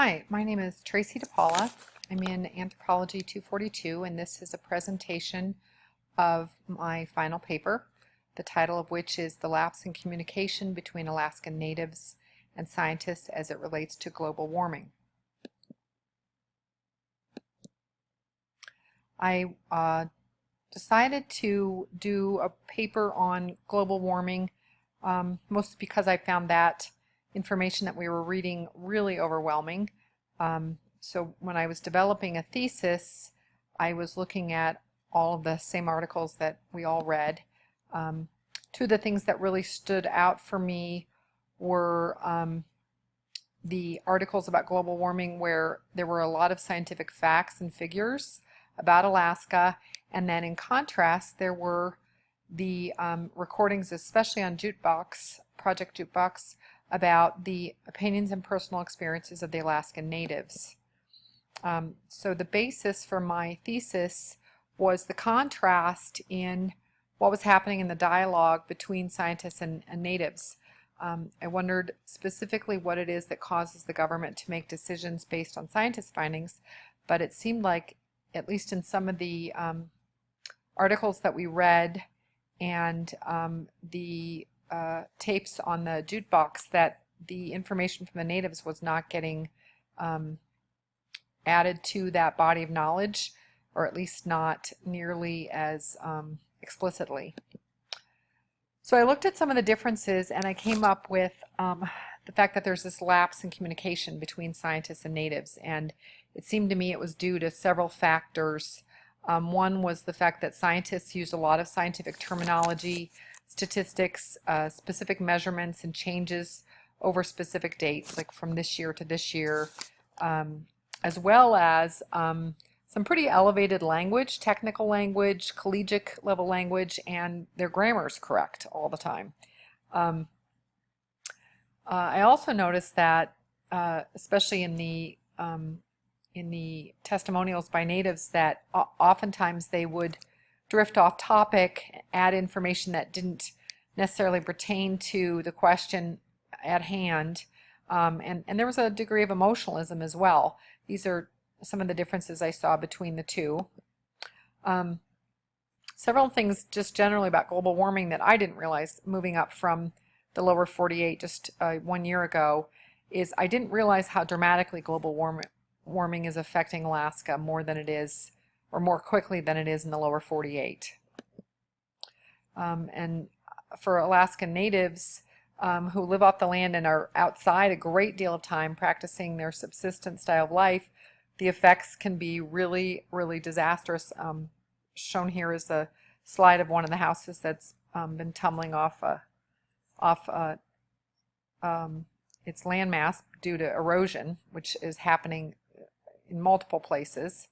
Hi, my name is Tracy DePaula. I'm in Anthropology 242, and this is a presentation of my final paper, the title of which is The Lapse in Communication Between Alaskan Natives and Scientists as it Relates to Global Warming. I decided to do a paper on global warming, mostly because I found that information that we were reading really overwhelming. So when I was developing a thesis, I was looking at all of the same articles that we all read. Two of the things that really stood out for me were the articles about global warming where there were a lot of scientific facts and figures about Alaska, and then in contrast there were the recordings, especially on Jukebox, Project Jukebox, about the opinions and personal experiences of the Alaskan natives. So the basis for my thesis was the contrast in what was happening in the dialogue between scientists and natives. I wondered specifically what it is that causes the government to make decisions based on scientists' findings, but it seemed like, at least in some of the articles that we read and the tapes on the jukebox, that the information from the natives was not getting added to that body of knowledge, or at least not nearly as explicitly. So I looked at some of the differences, and I came up with the fact that there's this lapse in communication between scientists and natives, and it seemed to me it was due to several factors. One was the fact that scientists use a lot of scientific terminology, statistics, specific measurements and changes over specific dates, like from this year to this year, as well as some pretty elevated language, technical language, collegiate level language, and their grammar is correct all the time. I also noticed that, especially in the testimonials by natives, that oftentimes they would drift off topic, add information that didn't necessarily pertain to the question at hand, and there was a degree of emotionalism as well. These are some of the differences I saw between the two. Several things just generally about global warming that I didn't realize moving up from the lower 48 just 1 year ago is I didn't realize how dramatically global warming is affecting Alaska more than it is, or more quickly than it is in the lower 48. And for Alaskan natives who live off the land and are outside a great deal of time practicing their subsistence style of life, the effects can be really, really disastrous. Shown here is a slide of one of the houses that's been tumbling off its landmass due to erosion, which is happening in multiple places.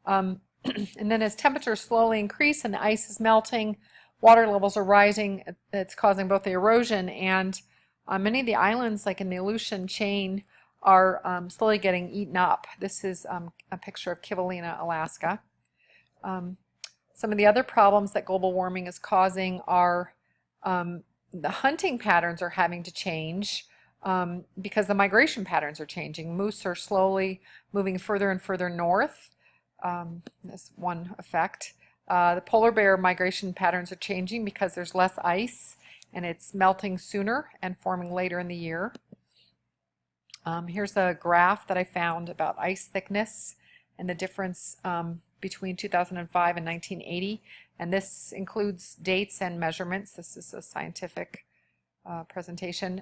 And then as temperatures slowly increase and the ice is melting, water levels are rising. It's causing both the erosion and many of the islands, like in the Aleutian chain, are slowly getting eaten up. This is a picture of Kivalina, Alaska. Some of the other problems that global warming is causing are the hunting patterns are having to change because the migration patterns are changing. Moose are slowly moving further and further north. That's one effect. The polar bear migration patterns are changing because there's less ice and it's melting sooner and forming later in the year. Here's a graph that I found about ice thickness and the difference between 2005 and 1980, and this includes dates and measurements. This is a scientific presentation.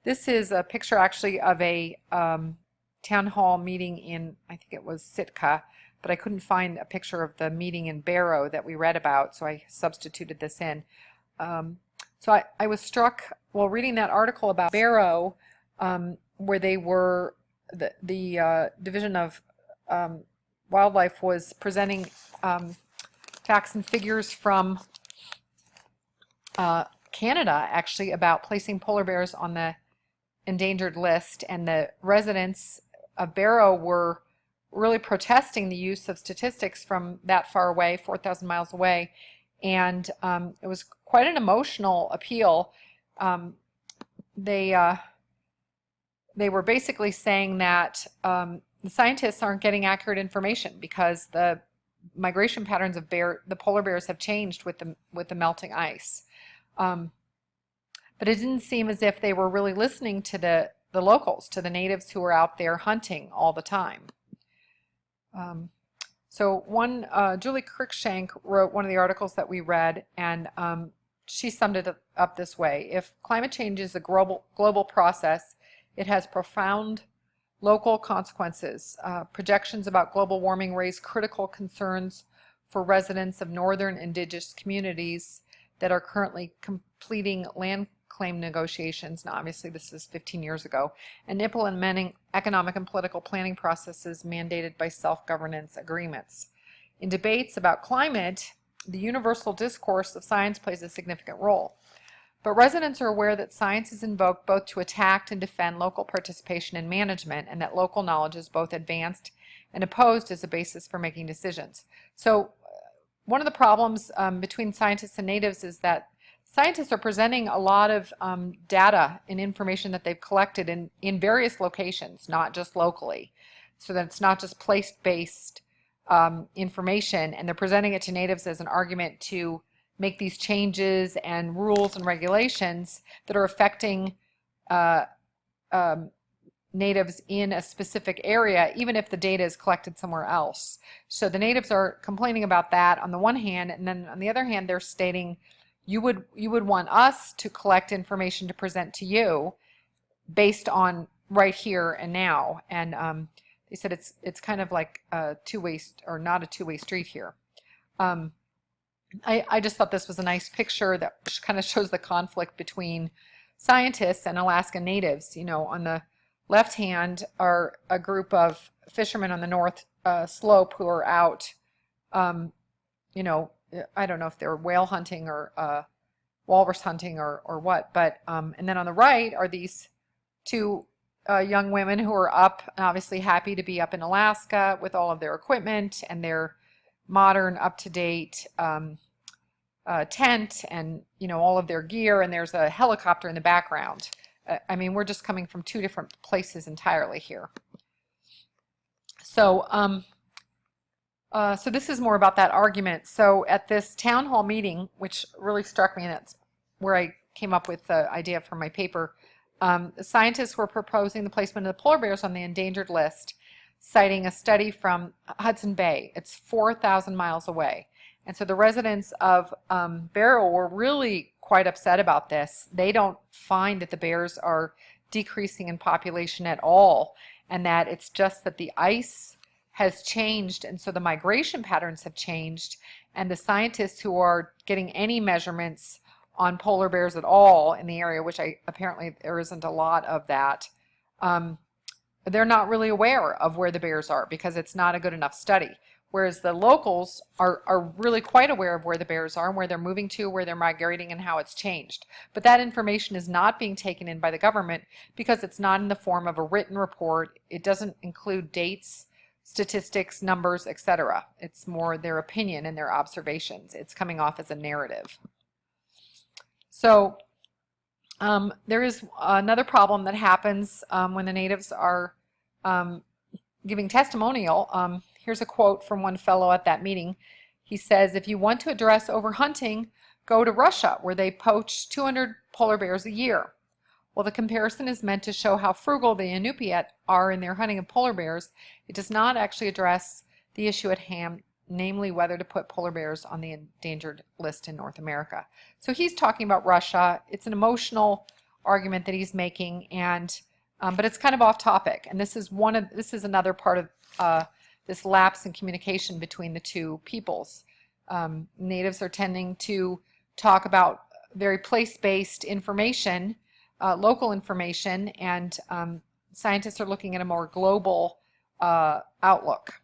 This is a picture actually of a town hall meeting in, I think it was Sitka, but I couldn't find a picture of the meeting in Barrow that we read about, so I substituted this in. So I was struck while reading that article about Barrow, where they were, the Division of Wildlife was presenting facts and figures from Canada, actually, about placing polar bears on the endangered list, and the residents of Barrow were really protesting the use of statistics from that far away, 4,000 miles away, and it was quite an emotional appeal. They they were basically saying that the scientists aren't getting accurate information because the migration patterns of the polar bears have changed with the melting ice. But it didn't seem as if they were really listening to the locals, to the natives who were out there hunting all the time. Julie Cruikshank wrote one of the articles that we read, and she summed it up this way: if climate change is a global process, it has profound local consequences. Projections about global warming raise critical concerns for residents of northern indigenous communities that are currently completing land claim negotiations. Now, obviously, this is 15 years ago, and implementing economic and political planning processes mandated by self-governance agreements. In debates about climate, the universal discourse of science plays a significant role. But residents are aware that science is invoked both to attack and defend local participation in management, and that local knowledge is both advanced and opposed as a basis for making decisions. So one of the problems between scientists and natives is that scientists are presenting a lot of data and information that they've collected in various locations, not just locally, so that it's not just place-based information, and they're presenting it to natives as an argument to make these changes and rules and regulations that are affecting natives in a specific area, even if the data is collected somewhere else. So the natives are complaining about that on the one hand, and then on the other hand, they're stating, you would want us to collect information to present to you based on right here and now. And they said it's kind of like a two-way, or not a two-way street here. I just thought this was a nice picture that kind of shows the conflict between scientists and Alaska natives. You know, on the left hand are a group of fishermen on the north slope who are out, you know, I don't know if they're whale hunting or walrus hunting or what, but and then on the right are these two young women who are up, and obviously happy to be up in Alaska with all of their equipment and their modern, up-to-date tent and, you know, all of their gear, and there's a helicopter in the background. I mean, we're just coming from two different places entirely here. So so this is more about that argument. So at this town hall meeting, which really struck me, and that's where I came up with the idea for my paper, the scientists were proposing the placement of the polar bears on the endangered list, citing a study from Hudson Bay. It's 4,000 miles away. And so the residents of Barrow were really quite upset about this. They don't find that the bears are decreasing in population at all, and that it's just that the ice has changed, and so the migration patterns have changed, and the scientists who are getting any measurements on polar bears at all in the area, which apparently there isn't a lot of that, they're not really aware of where the bears are because it's not a good enough study. Whereas the locals are really quite aware of where the bears are and where they're moving to, where they're migrating, and how it's changed. But that information is not being taken in by the government because it's not in the form of a written report. It doesn't include dates, statistics, numbers, etc. It's more their opinion and their observations. It's coming off as a narrative. So there is another problem that happens when the natives are giving testimonial. Here's a quote from one fellow at that meeting. He says, "If you want to address overhunting, go to Russia, where they poach 200 polar bears a year." While the comparison is meant to show how frugal the Inupiat are in their hunting of polar bears, it does not actually address the issue at hand, namely whether to put polar bears on the endangered list in North America. So he's talking about Russia. It's an emotional argument that he's making, and but it's kind of off topic. And this is another part of this lapse in communication between the two peoples. Natives are tending to talk about very place-based information, local information, and scientists are looking at a more global outlook.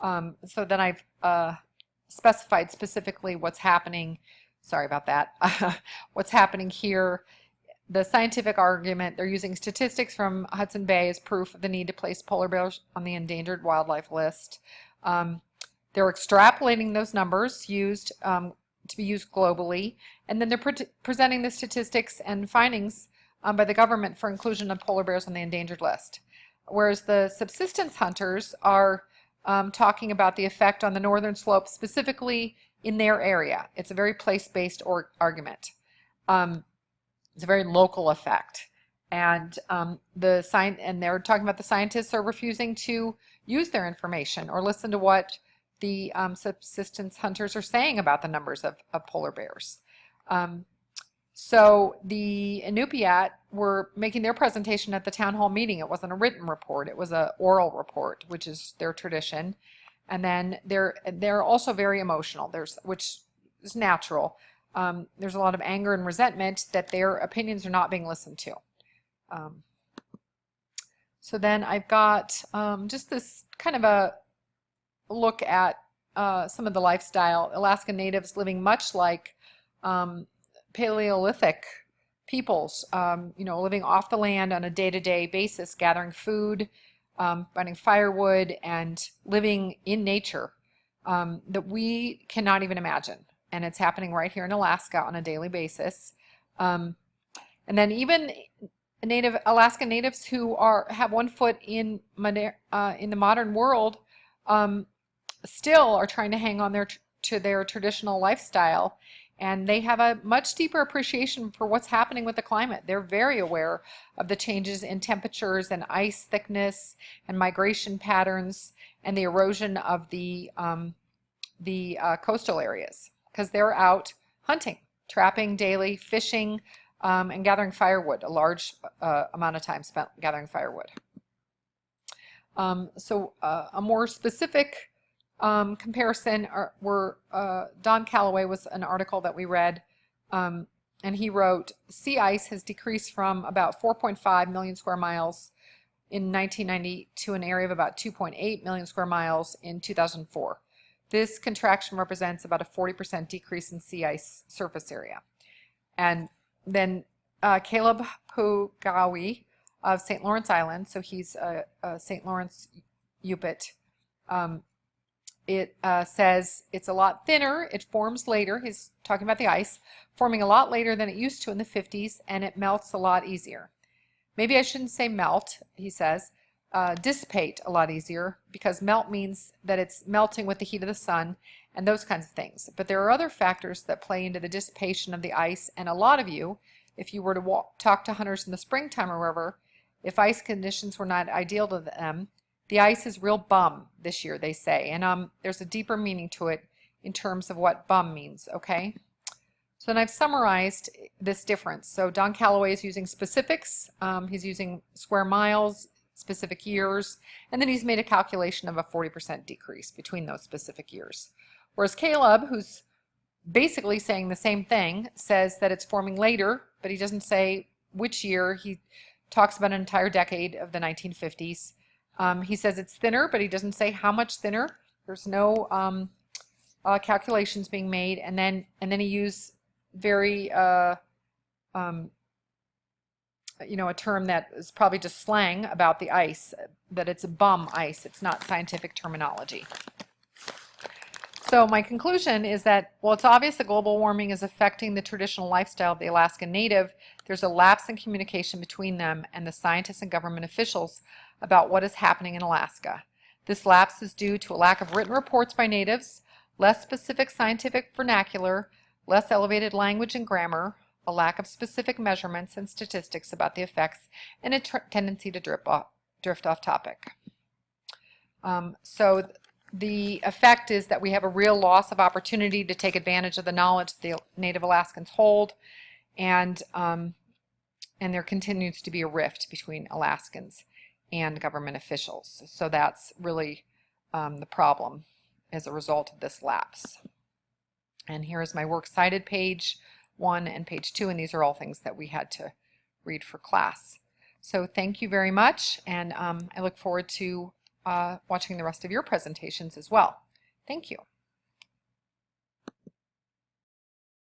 So then I've specified specifically what's happening. Sorry about that. What's happening here. The scientific argument, they're using statistics from Hudson Bay as proof of the need to place polar bears on the endangered wildlife list. They're extrapolating those numbers used to be used globally, and then they're presenting the statistics and findings by the government for inclusion of polar bears on the endangered list. Whereas the subsistence hunters are talking about the effect on the northern slope, specifically in their area. It's a very place-based argument. It's a very local effect. And they're talking about the scientists are refusing to use their information or listen to what the subsistence hunters are saying about the numbers of polar bears. So the Inupiat were making their presentation at the town hall meeting. It wasn't a written report, it was an oral report, which is their tradition. And then they're also very emotional, which is natural. There's a lot of anger and resentment that their opinions are not being listened to. So then I've got just this kind of a look at some of the lifestyle. Alaskan natives living much like Paleolithic peoples, living off the land on a day-to-day basis, gathering food, finding firewood, and living in nature that we cannot even imagine. And it's happening right here in Alaska on a daily basis. And then even Alaskan natives who have one foot in the modern world still are trying to hang on to their traditional lifestyle, and they have a much deeper appreciation for what's happening with the climate. They're very aware of the changes in temperatures and ice thickness and migration patterns and the erosion of the coastal areas, because they're out hunting, trapping daily, fishing, and gathering firewood, a large amount of time spent gathering firewood. So a more specific comparison Don Calloway was an article that we read, and he wrote, sea ice has decreased from about 4.5 million square miles in 1990 to an area of about 2.8 million square miles in 2004. This contraction represents about a 40% decrease in sea ice surface area. And then Caleb Pugawi of St. Lawrence Island, so he's a St. Lawrence Yup'ik, it says it's a lot thinner, it forms later, he's talking about the ice, forming a lot later than it used to in the 50s, and it melts a lot easier. Maybe I shouldn't say melt, he says, dissipate a lot easier, because melt means that it's melting with the heat of the sun and those kinds of things. But there are other factors that play into the dissipation of the ice, and a lot of you, if you were to talk to hunters in the springtime or wherever, if ice conditions were not ideal to them, the ice is real bum this year, they say, and there's a deeper meaning to it in terms of what bum means, okay? So then I've summarized this difference. So Don Calloway is using specifics, he's using square miles, specific years, and then he's made a calculation of a 40% decrease between those specific years. Whereas Caleb, who's basically saying the same thing, says that it's forming later, but he doesn't say which year. He talks about an entire decade of the 1950s. He says it's thinner, but he doesn't say how much thinner. There's no calculations being made, and then he used very a term that is probably just slang about the ice, that it's a bum ice. It's not scientific terminology. So my conclusion is that, while it's obvious that global warming is affecting the traditional lifestyle of the Alaskan native, there's a lapse in communication between them and the scientists and government officials about what is happening in Alaska. This lapse is due to a lack of written reports by natives, less specific scientific vernacular, less elevated language and grammar, a lack of specific measurements and statistics about the effects, and a tendency to drift off topic. So the effect is that we have a real loss of opportunity to take advantage of the knowledge the Native Alaskans hold, and there continues to be a rift between Alaskans and government officials. So that's really the problem as a result of this lapse. And here is my works cited, page 1 and page 2, and these are all things that we had to read for class. So thank you very much, and I look forward to watching the rest of your presentations as well. Thank you.